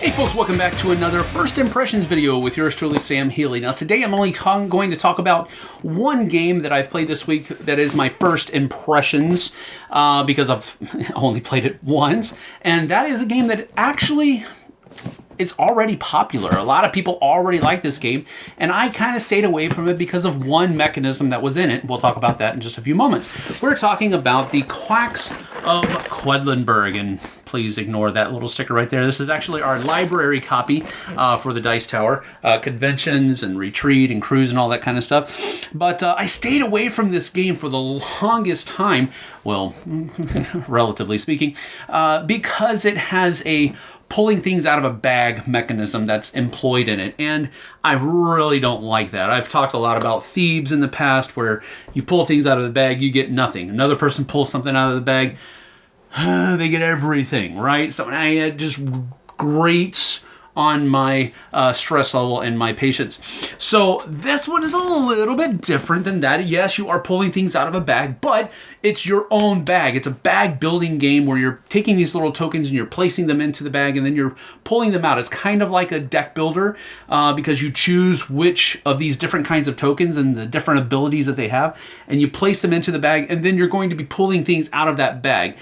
Hey folks, welcome back to another First Impressions video with yours truly, Sam Healey. Now today I'm only going to talk about one game that I've played this week that is my first impressions because I've only played it once. And that is a game that actually is already popular. A lot of people already like this game, and I kind of stayed away from it because of one mechanism that was in it. We'll talk about that in just a few moments. We're talking about the Quacks of Quedlinburg, and please ignore that little sticker right there. This is actually our library copy for the Dice Tower, conventions and retreat and cruise and all that kind of stuff. But I stayed away from this game for the longest time, well, relatively speaking, because it has a pulling things out of a bag mechanism that's employed in it, and I really don't like that. I've talked a lot about thieves in the past where you pull things out of the bag, you get nothing. Another person pulls something out of the bag, they get everything, right? So it just grates on my stress level and my patience. So this one is a little bit different than that. Yes, you are pulling things out of a bag, but it's your own bag. It's a bag building game where you're taking these little tokens and you're placing them into the bag and then you're pulling them out. It's kind of like a deck builder because you choose which of these different kinds of tokens and the different abilities that they have, and you place them into the bag, and then you're going to be pulling things out of that bag.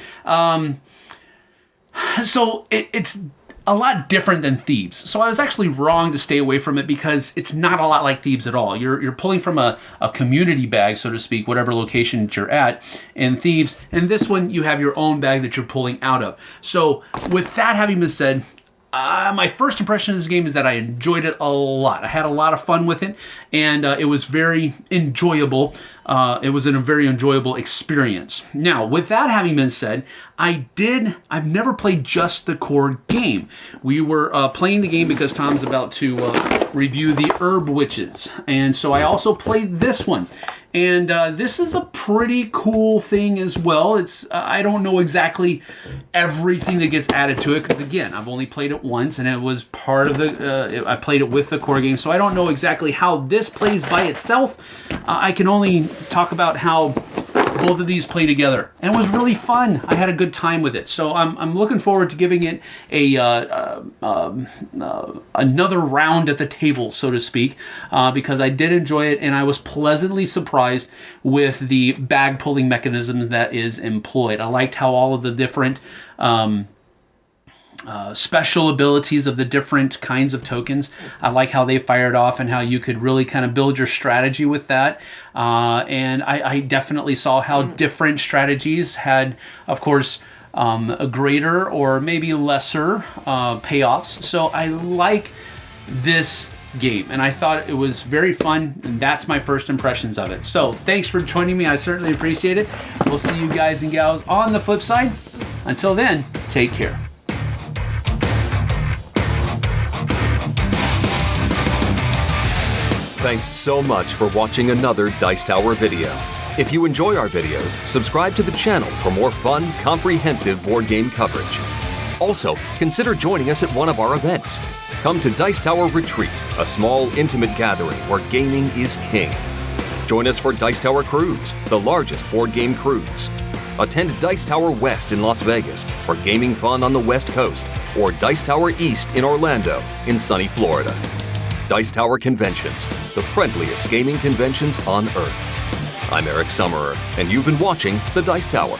So it's a lot different than Thieves. So I was actually wrong to stay away from it because it's not a lot like Thieves at all. You're pulling from a community bag, so to speak, whatever location that you're at in Thieves. And this one, you have your own bag that you're pulling out of. So with that having been said, my first impression of this game is that I enjoyed it a lot. I had a lot of fun with it, and it was very enjoyable. It was a very enjoyable experience. Now, with that having been said, I've never played just the core game. We were playing the game because Tom's about to review the Herb Witches, and so I also played this one. And this is a pretty cool thing as well. It's I don't know exactly everything that gets added to it because, again, I've only played it once, and it was part of the I played it with the core game, so I don't know exactly how this plays by itself. I can only talk about how both of these play together, and it was really fun. I had a good time with it, so I'm looking forward to giving it another round at the table, so to speak, because I did enjoy it, and I was pleasantly surprised with the bag pulling mechanism that is employed. I liked how all of the different special abilities of the different kinds of tokens. I like how they fired off and how you could really kind of build your strategy with that. And I definitely saw how different strategies had, of course, a greater or maybe lesser payoffs. So I like this game, and I thought it was very fun, and that's my first impressions of it. So thanks for joining me. I certainly appreciate it. We'll see you guys and gals on the flip side. Until then, take care. Thanks so much for watching another Dice Tower video. If you enjoy our videos, subscribe to the channel for more fun, comprehensive board game coverage. Also, consider joining us at one of our events. Come to Dice Tower Retreat, a small, intimate gathering where gaming is king. Join us for Dice Tower Cruise, the largest board game cruise. Attend Dice Tower West in Las Vegas for gaming fun on the West Coast, or Dice Tower East in Orlando in sunny Florida. Dice Tower Conventions, the friendliest gaming conventions on Earth. I'm Eric Summerer, and you've been watching The Dice Tower.